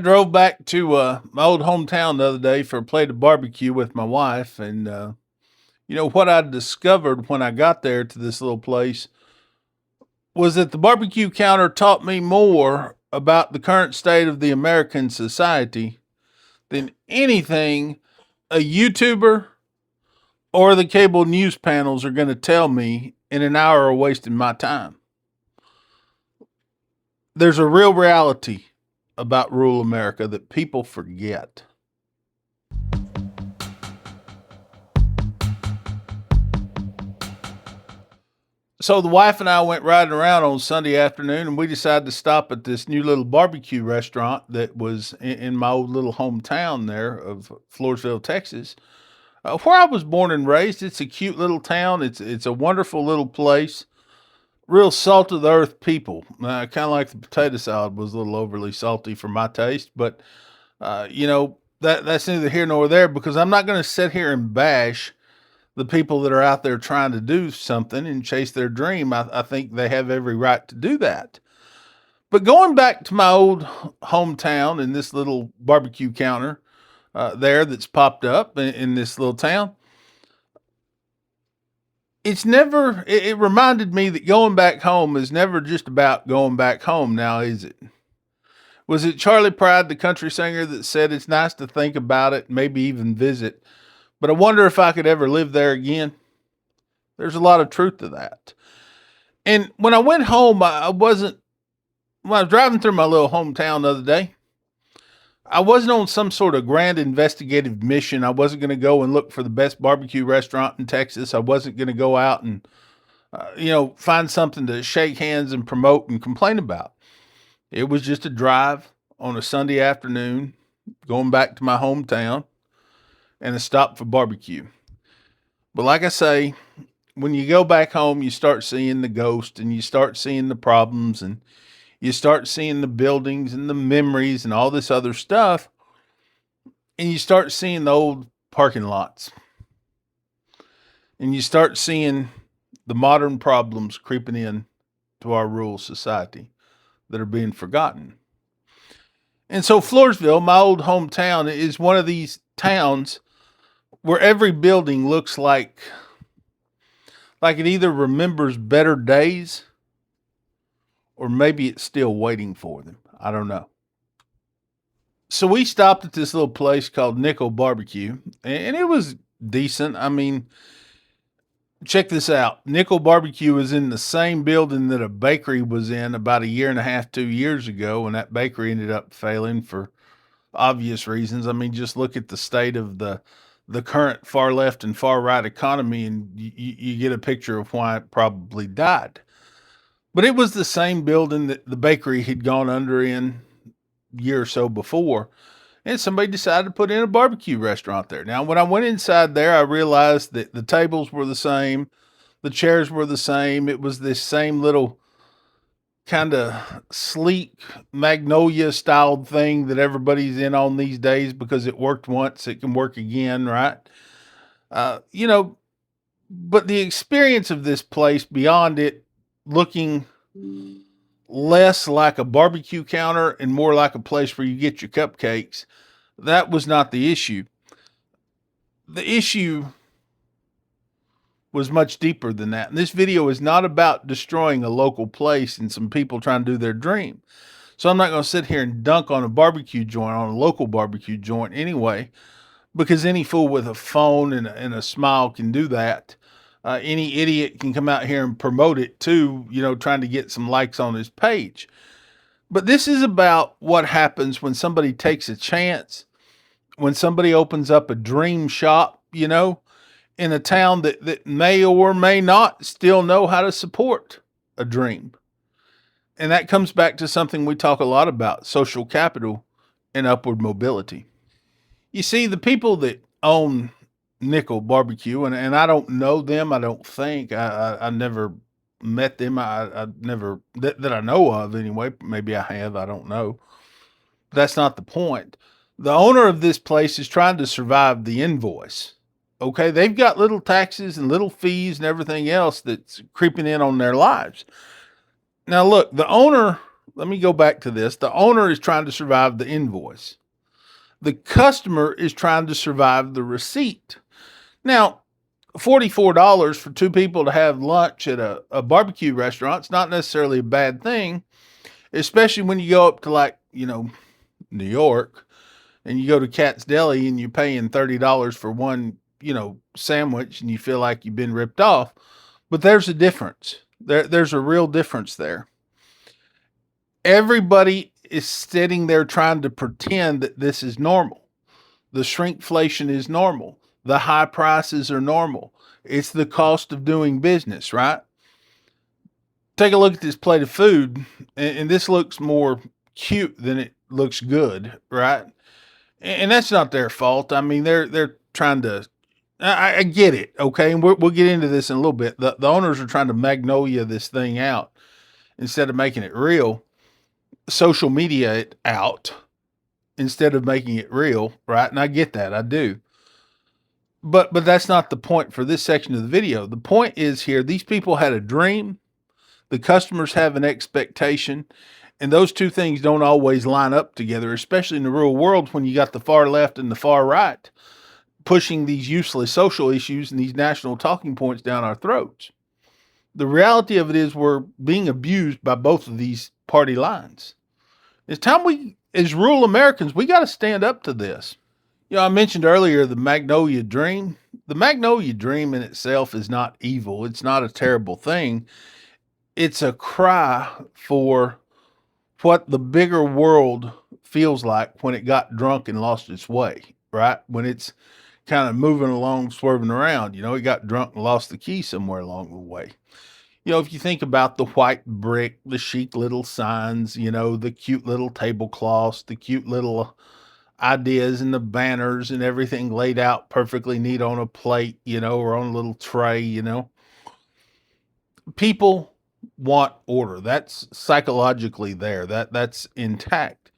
Drove back to my old hometown the other day for a plate of barbecue with my wife, and what I discovered when I got there to this little place was that the barbecue counter taught me more about the current state of the American society than anything a YouTuber or the cable news panels are going to tell me in an hour of wasting my time. There's a real reality about rural America that people forget. So the wife and I went riding around on Sunday afternoon, and we decided to stop at this new little barbecue restaurant that was in my old little hometown there of Floresville, Texas, where I was born and raised. It's a cute little town. It's a wonderful little place. Real salt of the earth people. Kind of like the potato salad was a little overly salty for my taste, but that's neither here nor there because I'm not going to sit here and bash the people that are out there trying to do something and chase their dream. I think they have every right to do that. But going back to my old hometown and this little barbecue counter there that's popped up in this little town, it reminded me that going back home is never just about going back home now, is it? Was it Charlie Pride, the country singer, that said it's nice to think about it, maybe even visit, but I wonder if I could ever live there again? There's a lot of truth to that. And when I went home, when I was driving through my little hometown the other day, I wasn't on some sort of grand investigative mission. I wasn't going to go and look for the best barbecue restaurant in Texas. I wasn't going to go out and, find something to shake hands and promote and complain about. It was just a drive on a Sunday afternoon going back to my hometown and a stop for barbecue. But like I say, when you go back home, you start seeing the ghost and you start seeing the problems and you start seeing the buildings and the memories and all this other stuff. And you start seeing the old parking lots and you start seeing the modern problems creeping in to our rural society that are being forgotten. And so Floresville, my old hometown, is one of these towns where every building looks like it either remembers better days or maybe it's still waiting for them. I don't know. So we stopped at this little place called Nickel Barbecue, and it was decent. I mean, check this out. Nickel Barbecue was in the same building that a bakery was in about a year and a half, 2 years ago, and that bakery ended up failing for obvious reasons. I mean, just look at the state of the current far left and far right economy, and you get a picture of why it probably died. But it was the same building that the bakery had gone under in a year or so before. And somebody decided to put in a barbecue restaurant there. Now, when I went inside there, I realized that the tables were the same, the chairs were the same. It was this same little kind of sleek magnolia styled thing that everybody's in on these days because it worked once, it can work again, right? Uh, you know, but the experience of this place beyond it looking less like a barbecue counter and more like a place where you get your cupcakes, that was not the issue. The issue was much deeper than that. And this video is not about destroying a local place and some people trying to do their dream. So I'm not going to sit here and dunk on a barbecue joint, on a local barbecue joint anyway, because any fool with a phone and a smile can do that. Any idiot can come out here and promote it too, trying to get some likes on his page. But this is about what happens when somebody takes a chance, when somebody opens up a dream shop, in a town that may or may not still know how to support a dream. And that comes back to something we talk a lot about: social capital and upward mobility. You see, the people that own Nickel Barbecue, and I don't know them, I don't think. I never met them. I never, that I know of anyway. Maybe I have, I don't know. That's not the point. The owner of this place is trying to survive the invoice. Okay, they've got little taxes and little fees and everything else that's creeping in on their lives. Now, look, the owner let me go back to this. The owner is trying to survive the invoice. The customer is trying to survive the receipt. Now, $44 for two people to have lunch at a barbecue restaurant is not necessarily a bad thing, especially when you go up to, like, New York, and you go to Cat's Deli and you're paying $30 for one, sandwich, and you feel like you've been ripped off. But there's a difference. There's a real difference there. Everybody is sitting there trying to pretend that this is normal. The shrinkflation is normal. The high prices are normal. It's the cost of doing business, right? Take a look at this plate of food, and this looks more cute than it looks good, right? And that's not their fault. I mean, they're trying to. I get it, okay, and we'll get into this in a little bit. The owners are trying to magnolia this thing out instead of making it real. Social media it out instead of making it real, right? And I get that, I do. But that's not the point for this section of the video. The point is here: these people had a dream. The customers have an expectation, and those two things don't always line up together, especially in the real world when you got the far left and the far right pushing these useless social issues and these national talking points down our throats. The reality of it is we're being abused by both of these party lines. It's time we, as rural Americans, we got to stand up to this. I mentioned earlier the Magnolia Dream. The Magnolia Dream in itself is not evil. It's not a terrible thing. It's a cry for what the bigger world feels like when it got drunk and lost its way, right? When it's kind of moving along, swerving around, it got drunk and lost the key somewhere along the way. If you think about the white brick, the chic little signs, the cute little tablecloths, the cute little ideas and the banners and everything laid out perfectly neat on a plate, or on a little tray, people want order. That's psychologically there. That's intact.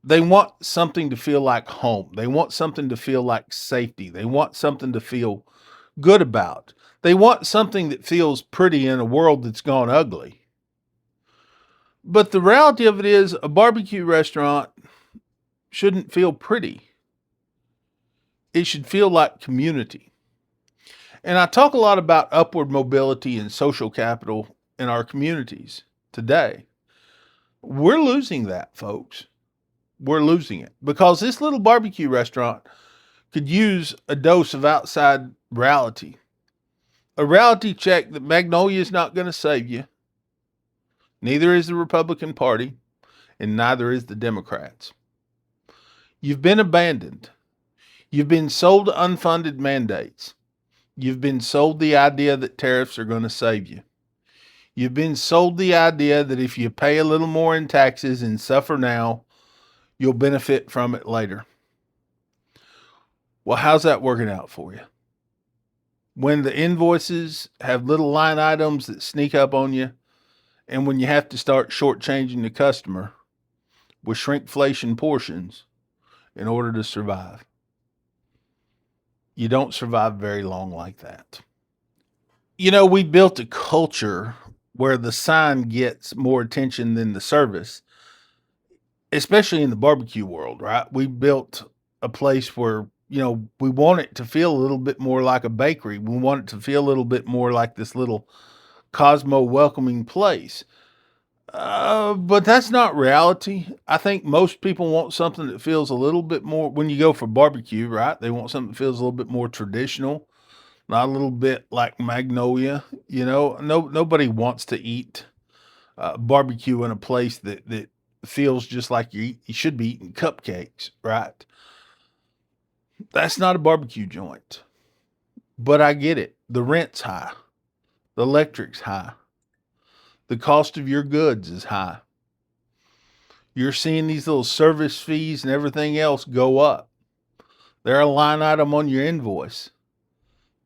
They want something to feel like home. They want something to feel like safety. They want something to feel good about. They want something that feels pretty in a world that's gone ugly. But the reality of it is a barbecue restaurant shouldn't feel pretty. It should feel like community. And I talk a lot about upward mobility and social capital in our communities today. We're losing that, folks. We're losing it because this little barbecue restaurant could use a dose of outside reality. A reality check that Magnolia is not going to save you. Neither is the Republican Party, and neither is the Democrats. You've been abandoned. You've been sold unfunded mandates. You've been sold the idea that tariffs are going to save you. You've been sold the idea that if you pay a little more in taxes and suffer now, you'll benefit from it later. Well, how's that working out for you? When the invoices have little line items that sneak up on you, and when you have to start shortchanging the customer with shrinkflation portions in order to survive. You don't survive very long like that. We built a culture where the sign gets more attention than the service, especially in the barbecue world, right? We built a place where, we want it to feel a little bit more like a bakery. We want it to feel a little bit more like this little Cosmo welcoming place. But that's not reality. I think most people want something that feels a little bit more, when you go for barbecue, right? They want something that feels a little bit more traditional, not a little bit like Magnolia. Nobody wants to eat barbecue in a place that feels just like you should be eating cupcakes, right? That's not a barbecue joint. But I get it. The rent's high. The electric's high. The cost of your goods is high. You're seeing these little service fees and everything else go up. They're a line item on your invoice.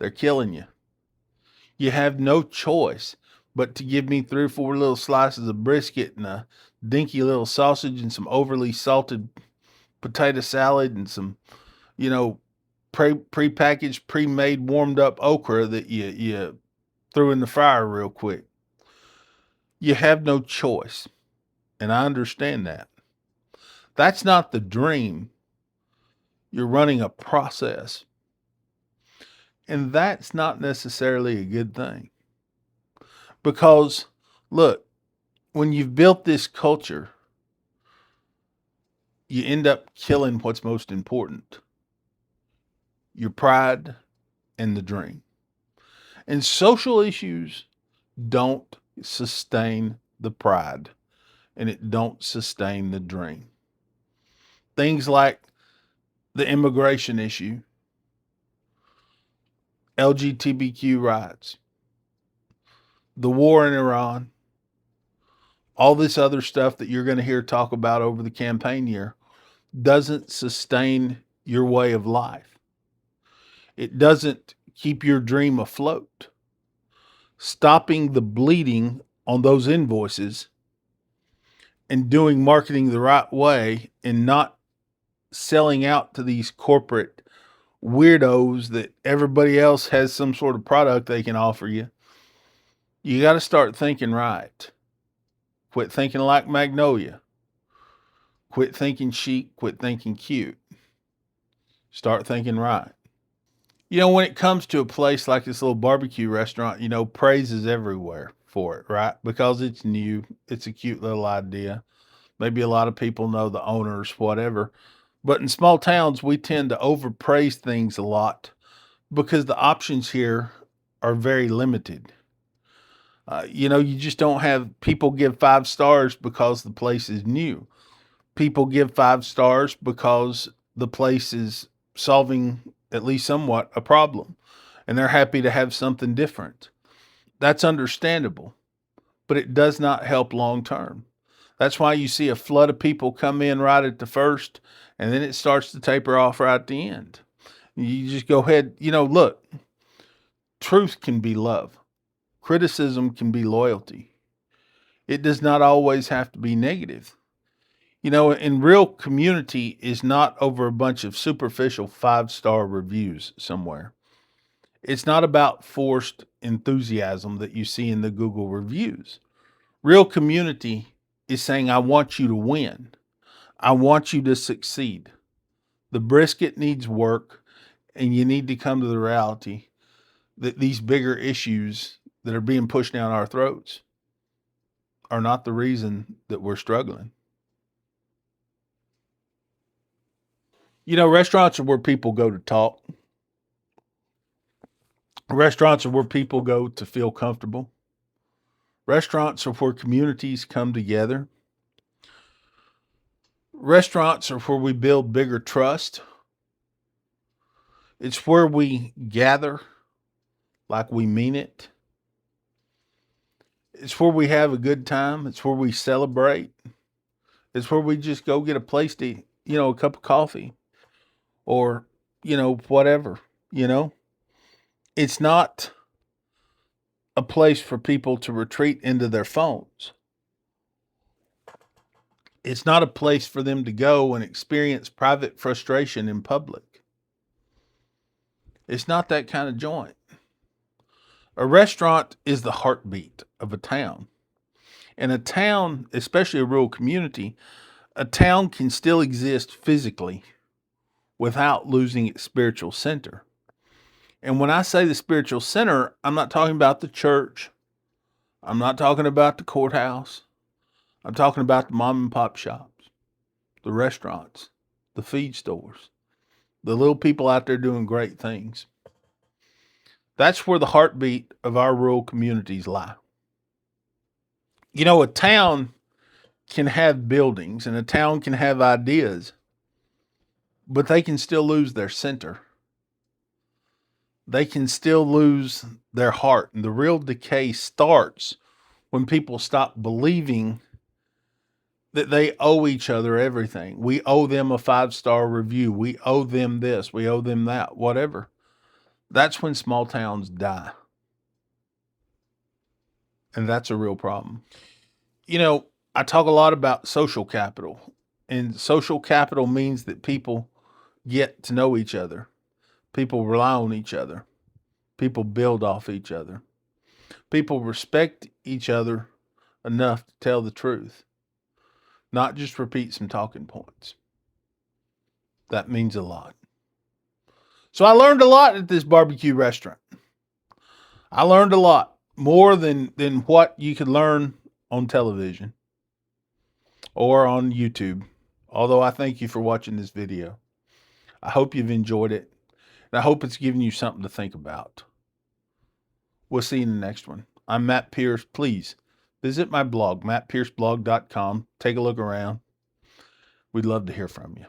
They're killing you. You have no choice but to give me 3 or 4 little slices of brisket and a dinky little sausage and some overly salted potato salad and some, pre-packaged, pre-made, warmed up okra that you threw in the fryer real quick. You have no choice. And I understand that. That's not the dream. You're running a process. And that's not necessarily a good thing. Because, look, when you've built this culture, you end up killing what's most important, your pride and the dream. And social issues don't sustain the pride, and it don't sustain the dream. Things like the immigration issue, LGBTQ rights, the war in Iran, all this other stuff that you're going to hear talk about over the campaign year doesn't sustain your way of life. It doesn't keep your dream afloat. Stopping the bleeding on those invoices and doing marketing the right way and not selling out to these corporate weirdos that everybody else has some sort of product they can offer you. You got to start thinking right. Quit thinking like Magnolia. Quit thinking chic. Quit thinking cute. Start thinking right. When it comes to a place like this little barbecue restaurant, praise is everywhere for it, right? Because it's new. It's a cute little idea. Maybe a lot of people know the owners, whatever. But in small towns, we tend to overpraise things a lot because the options here are very limited. You just don't have people give 5 stars because the place is new. People give 5 stars because the place is solving at least somewhat a problem and they're happy to have something different. That's understandable, but it does not help long term. That's why you see a flood of people come in right at the first and then it starts to taper off right at the end. You just go ahead, look, truth can be love. Criticism can be loyalty. It does not always have to be negative. And real community is not over a bunch of superficial 5 star reviews somewhere. It's not about forced enthusiasm that you see in the Google reviews. Real community is saying, I want you to win. I want you to succeed. The brisket needs work, and you need to come to the reality that these bigger issues that are being pushed down our throats are not the reason that we're struggling. Restaurants are where people go to talk. Restaurants are where people go to feel comfortable. Restaurants are where communities come together. Restaurants are where we build bigger trust. It's where we gather like we mean it. It's where we have a good time. It's where we celebrate. It's where we just go get a place to, a cup of coffee or, whatever, you know. It's not a place for people to retreat into their phones. It's not a place for them to go and experience private frustration in public. It's not that kind of joint. A restaurant is the heartbeat of a town. And a town, especially a rural community, a town can still exist physically without losing its spiritual center. And when I say the spiritual center, I'm not talking about the church. I'm not talking about the courthouse. I'm talking about the mom and pop shops, the restaurants, the feed stores, the little people out there doing great things. That's where the heartbeat of our rural communities lie. A town can have buildings and a town can have ideas, but they can still lose their center. They can still lose their heart. And the real decay starts when people stop believing that they owe each other everything. We owe them a 5 star review. We owe them this. We owe them that, whatever. That's when small towns die. And that's a real problem. I talk a lot about social capital, and social capital means that people get to know each other. People rely on each other. People build off each other. People respect each other enough to tell the truth. not just repeat some talking points. That means a lot. So I learned a lot at this barbecue restaurant. I learned a lot more than what you could learn on television or on YouTube. Although I thank you for watching this video. I hope you've enjoyed it. And I hope it's given you something to think about. We'll see you in the next one. I'm Matt Pierce. Please visit my blog, mattpierceblog.com. Take a look around. We'd love to hear from you.